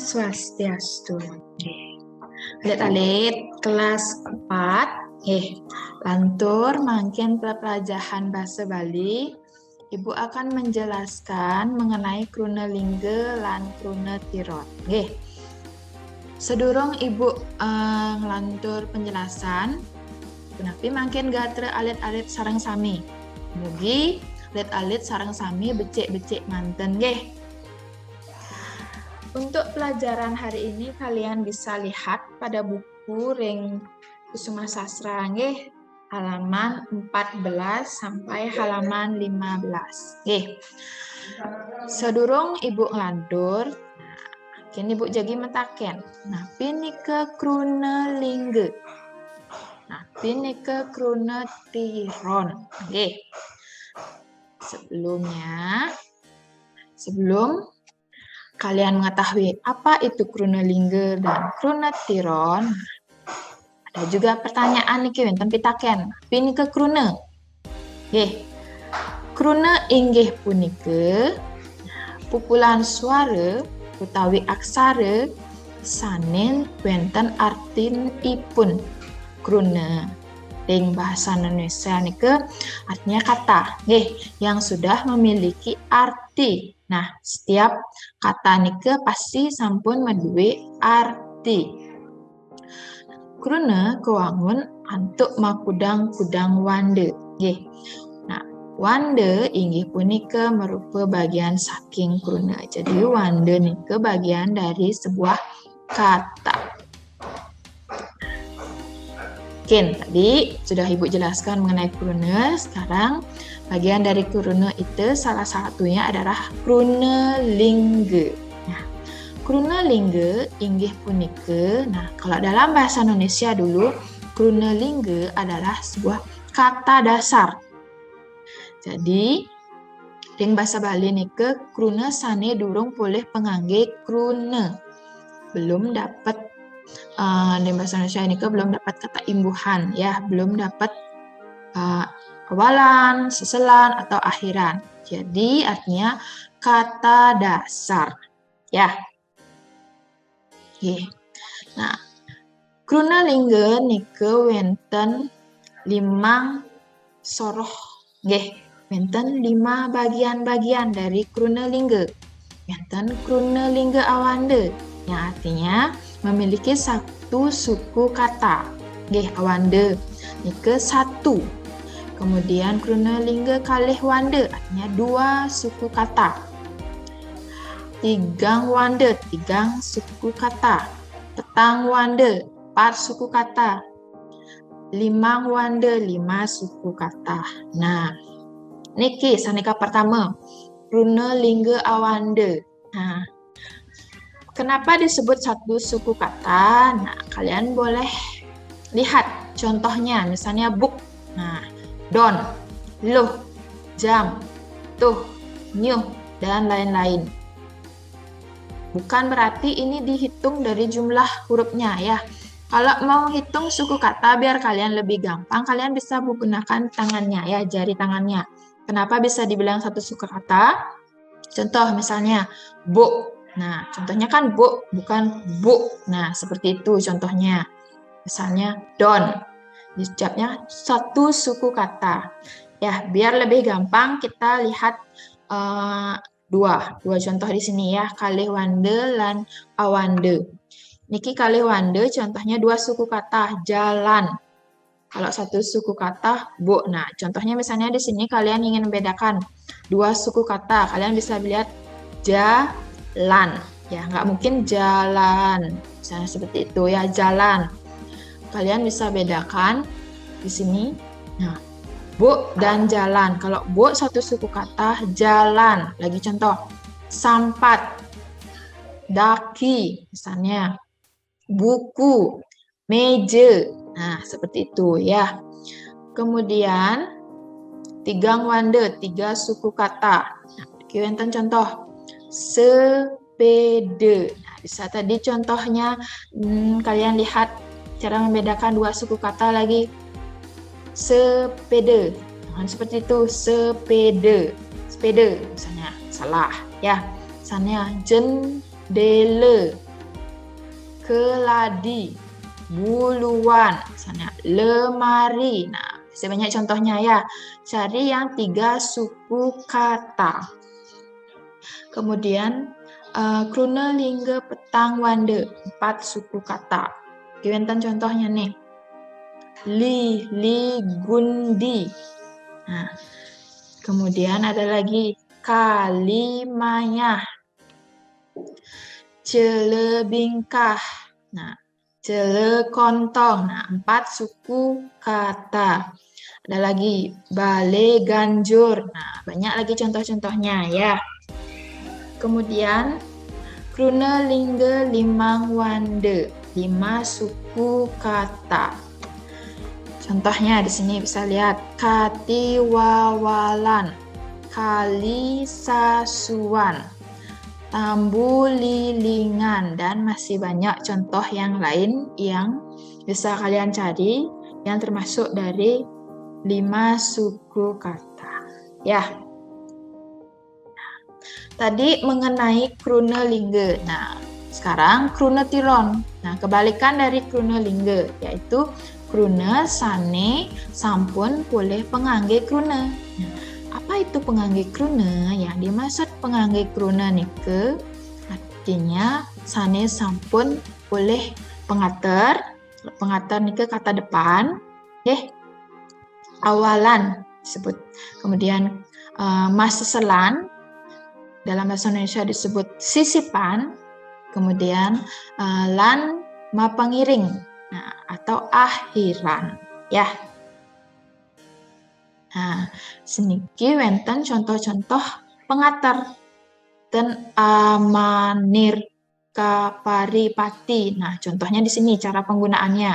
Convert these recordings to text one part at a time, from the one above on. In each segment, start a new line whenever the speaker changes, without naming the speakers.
Swastiastu. Alit-alit kelas 4. Lantur makin pelajaran bahasa Bali. Ibu akan menjelaskan mengenai kruna lingga lan kruna tiron. Sedurung ibu ngelantur penjelasan, kenapa makin gatra alit-alit sarang sami. Mugi alit-alit sarang sami becek-becek manten Untuk pelajaran hari ini kalian bisa lihat pada buku Ring Kusuma Sastra halaman 14 sampai halaman 15. Sedurung ibu ngelantur, kini ibu jagi mentaken. Nah, pini ke kruna lingga. Nah, pini ke kruna tiron. Sebelum kalian mengetahui apa itu kruna lingga dan kruna tiron, ada juga pertanyaan nih wenten pitaken. Pini ke kruna. Kruna inggih punika pukulan suara utawi aksara sanen wenten artinipun. Kruna ing bahasa Indonesia nika artinya kata yang sudah memiliki arti. Nah, setiap kata nika pasti sampun maduwe arti. Kruna kewangun antuk makudang-kudang wande. Nah, wande inggih punika merupa bagian saking kruna. Jadi wande nika bagian dari sebuah kata. Tadi sudah Ibu jelaskan mengenai kruna. Sekarang bagian dari kruna itu salah satunya adalah kruna lingga. Nah, kruna lingga inggih punika. Nah, kalau dalam bahasa Indonesia dulu, kruna lingga adalah sebuah kata dasar. Jadi, ing bahasa Bali nika kruna sane durung boleh pengangge kruna. Belum dapat di bahasa Indonesia ini belum dapat kata imbuhan, belum dapat awalan, seselan atau akhiran. Jadi artinya kata dasar, Nah, kruna lingga nika wenten 5 soroh, wenten 5 bagian-bagian dari kruna lingga. Wenten kruna lingga awanda, yang artinya memiliki satu suku kata. Awanda nika 1. Kemudian kruna lingga kalih wanda artinya 2 suku kata. Tigang wanda 3 suku kata. Petang wanda 4 suku kata. Limang wanda 5 suku kata. Nah, niki sanika pertama kruna lingga awanda. Nah, kenapa disebut satu suku kata? Nah, kalian boleh lihat contohnya, misalnya buk, don, luh, jam, tuh, nyuh, dan lain-lain. Bukan berarti ini dihitung dari jumlah hurufnya Kalau mau hitung suku kata biar kalian lebih gampang, kalian bisa menggunakan tangannya jari tangannya. Kenapa bisa dibilang satu suku kata? Contoh misalnya bu. Nah, contohnya kan bu, bukan bu. Nah, seperti itu contohnya. Misalnya don. Diucapnya satu suku kata. Biar lebih gampang kita lihat dua contoh di sini kalih wande lan awande. Niki kalih wande contohnya 2 suku kata, jalan. Kalau satu suku kata bu. Nah, contohnya misalnya di sini kalian ingin membedakan 2 suku kata, kalian bisa lihat jalan. Nggak mungkin jalan. Misalnya seperti itu jalan. Kalian bisa bedakan di sini. Nah, bu dan jalan. Kalau bu satu suku kata, jalan. Lagi contoh, sampat, daki, misalnya, buku, meja. Nah, seperti itu Kemudian, tigang wande, 3 suku kata. Nah, wenten contoh, sepeda. Nah, bisa tadi contohnya kalian lihat cara membedakan 2 suku kata lagi. Sepeda. Nah, seperti itu, sepeda. Sepeda misalnya, salah Misalnya jendela. keladi, buluan, misalnya lemari. Nah, bisa banyak contohnya ya. Cari yang 3 suku kata. Kemudian kruna lingga petang wanda, 4 suku kata. Kiwentan contohnya nih. Li, gundi. Nah, kemudian ada lagi kalimanyah, celebingkah, nah, celekontong, nah, 4 suku kata. Ada lagi bale ganjur, nah, banyak lagi contoh-contohnya ya. Kemudian kruna lingga limang wande, 5 suku kata. Contohnya di sini bisa lihat katiwawalan, kalisasuan, tambulilingan, dan masih banyak contoh yang lain yang bisa kalian cari yang termasuk dari 5 suku kata. Ya. Tadi mengenai kruna lingga. Nah, sekarang kruna tiron. Nah, kebalikan dari kruna lingga yaitu kruna sane sampun boleh pengangge kruna. Nah, apa itu pengangge kruna? Yang dimaksud pengangge kruna nike artinya sane sampun boleh pengater nike kata depan, awalan disebut. Kemudian mas seselan dalam bahasa Indonesia disebut sisipan. Kemudian lan ma pengiring, nah, atau akhiran ya. Nah, seniki wenten contoh-contoh pengater dan amanir kaparipati. Nah, contohnya di sini cara penggunaannya.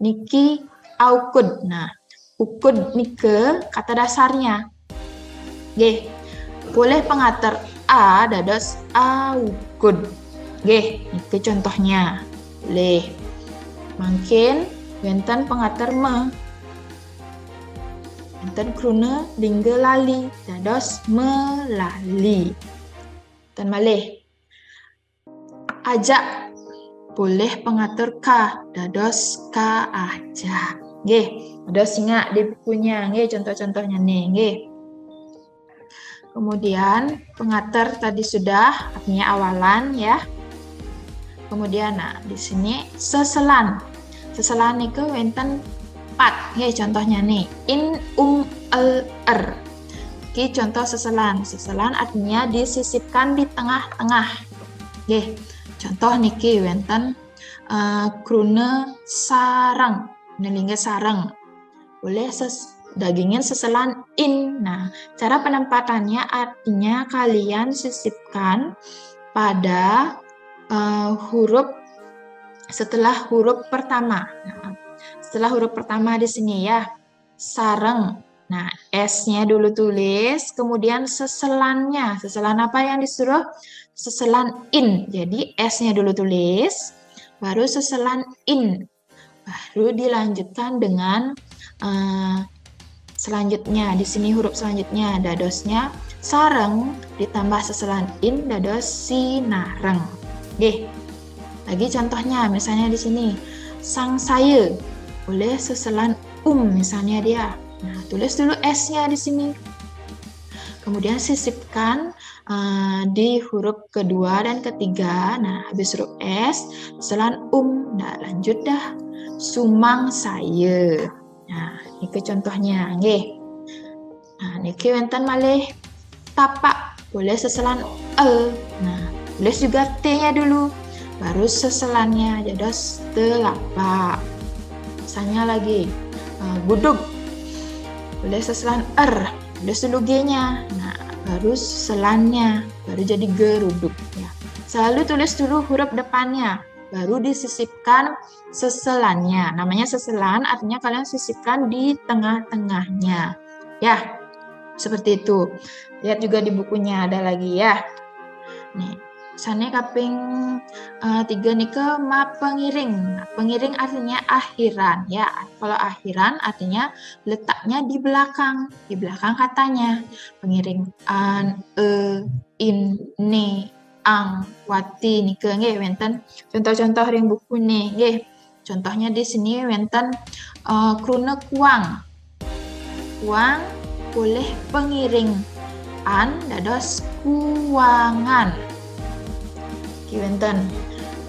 Niki aukud. Nah, ukud nike kata dasarnya. Boleh pengater a dados aukud. Niki contohnya. Boleh. Mungkin wenten pengater me. Wenten kruna lingga lali dados melali. Dan malih ajak boleh pengatur ka dados ka ajak. Dados ingat di bukunya contoh-contohnya nih. Kemudian pengatur tadi sudah artinya awalan ya. Kemudian nah di sini seselan. Seselan niku wenten 4. Contohnya nih in er. Contoh seselan. Seselan artinya disisipkan di tengah-tengah. Contoh niki wenten kruna sarang, nelingga sarang. Boleh dagingin seselan in. Nah, cara penempatannya artinya kalian sisipkan pada huruf setelah huruf pertama. Nah, setelah huruf pertama di sini ya, sarang. Nah, S-nya dulu tulis, kemudian seselannya. Seselan apa yang disuruh? Seselan in. Jadi S-nya dulu tulis, baru seselan in. Baru dilanjutkan dengan selanjutnya. Di sini huruf selanjutnya, dadosnya sareng ditambah seselan in, dados sinareng. Lagi contohnya, misalnya di sini sang saya. Boleh seselan misalnya dia. Nah, tulis dulu S-nya di sini. Kemudian sisipkan di huruf kedua dan ketiga. Nah, habis huruf S, seselan Nah, lanjut dah. Sumang saya. Nah, ini contohnya. Nah, niki wenten malih tapak. Boleh seselan Nah, tulis juga T-nya dulu. Baru seselannya dados telapak. Misalnya lagi gudug. Boleh seselan tulis dulu G-nya. Nah, baru seselannya, baru jadi geruduk ya. Selalu tulis dulu huruf depannya, baru disisipkan seselannya. Namanya seselan, artinya kalian sisipkan di tengah-tengahnya. Ya, seperti itu. Lihat juga di bukunya ada lagi ya. Nih, sana kaping 3 nike ma pengiring. Nah, pengiring artinya akhiran ya. Kalau akhiran artinya letaknya di belakang katanya. Pengiring an, in, ne, ang, wati nike nggih wonten contoh-contoh ring buku nih nggih. Contohnya di sini wonten kruna kuang. Kuang boleh pengiring an dados kuangan. Wonten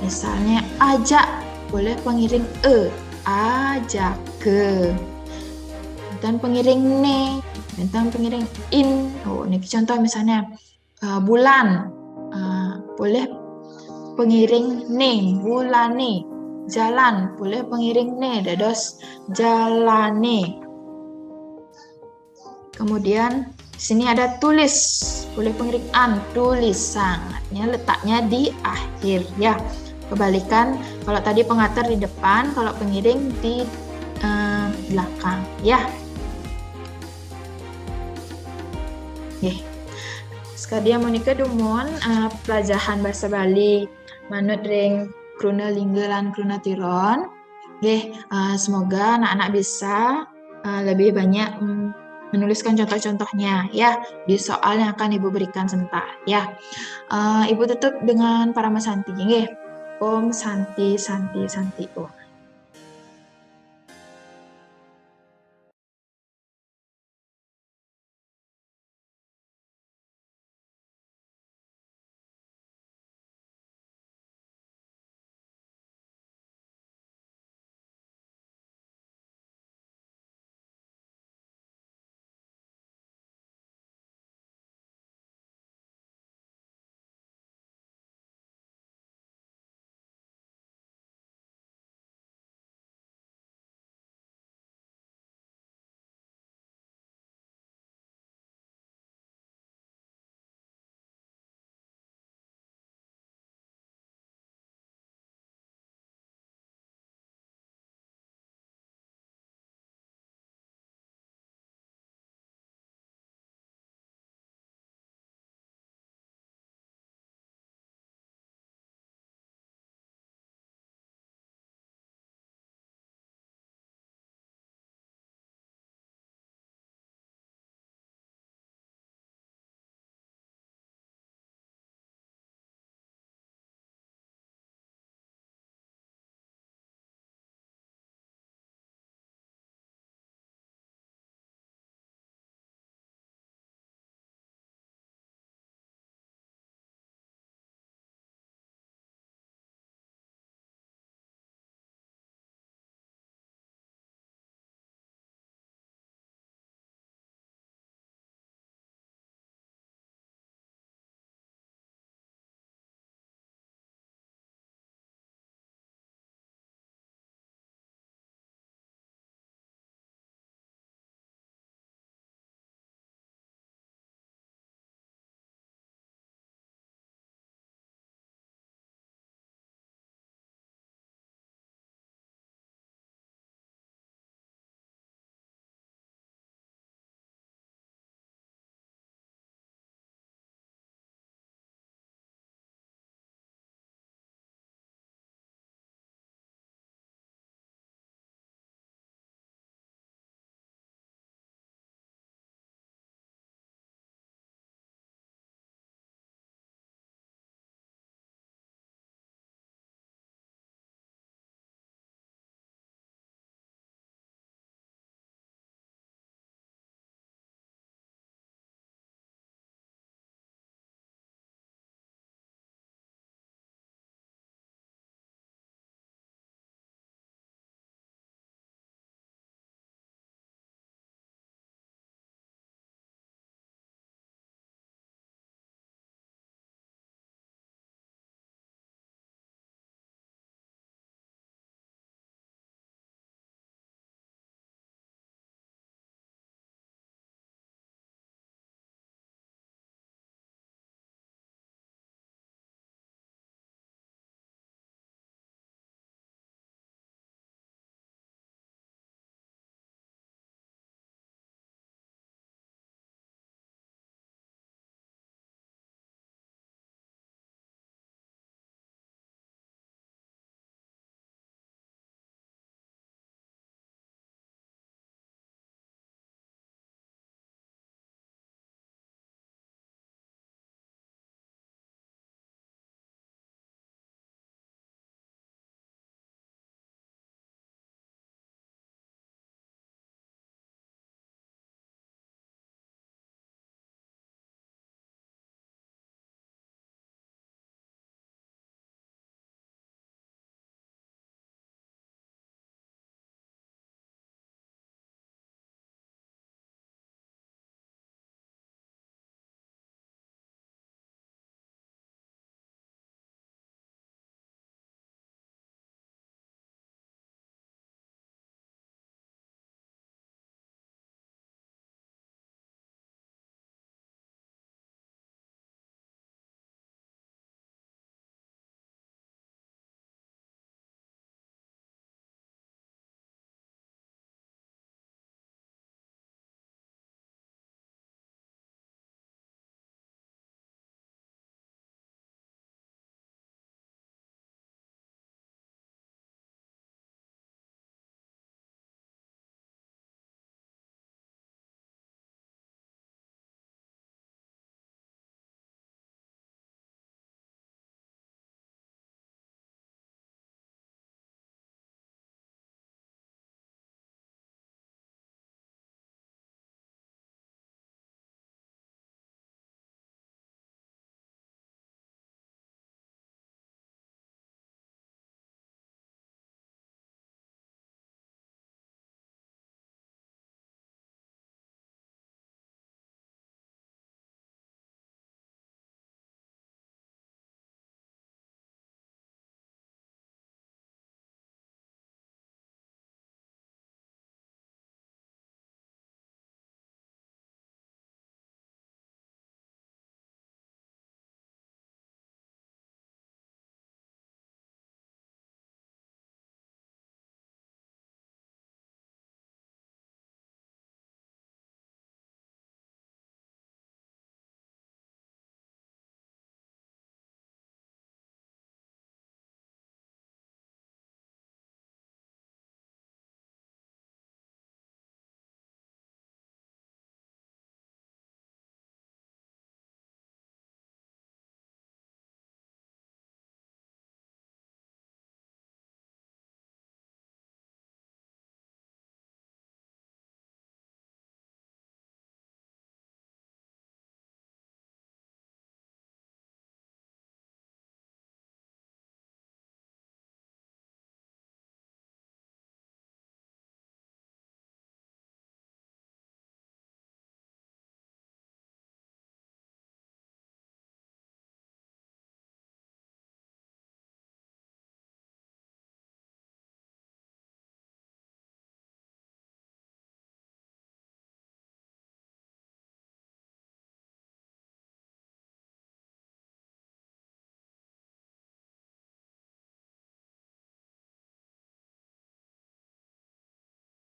misalnya ajak boleh pengiring ajak ke. Dan pengiring ne, dan pengiring in. Oh, ini contoh misalnya bulan, boleh pengiring ne, bulane. Jalan boleh pengiring ne, dados jalane. Kemudian di sini ada tulis, boleh pengiring an, tulisan. Artinya letaknya di akhir ya. Kebalikan, kalau tadi pengantar di depan, kalau pengiring di belakang ya. Nggih. Sekalian menika dumon pelajaran bahasa Bali manut ring kruna lingga lan kruna tiron. Nggih, semoga anak-anak bisa lebih banyak menuliskan contoh-contohnya ya di soal yang akan Ibu berikan sebentar ya. Ibu tutup dengan Parama Santi nggih. Om Santi Santi Santi Om.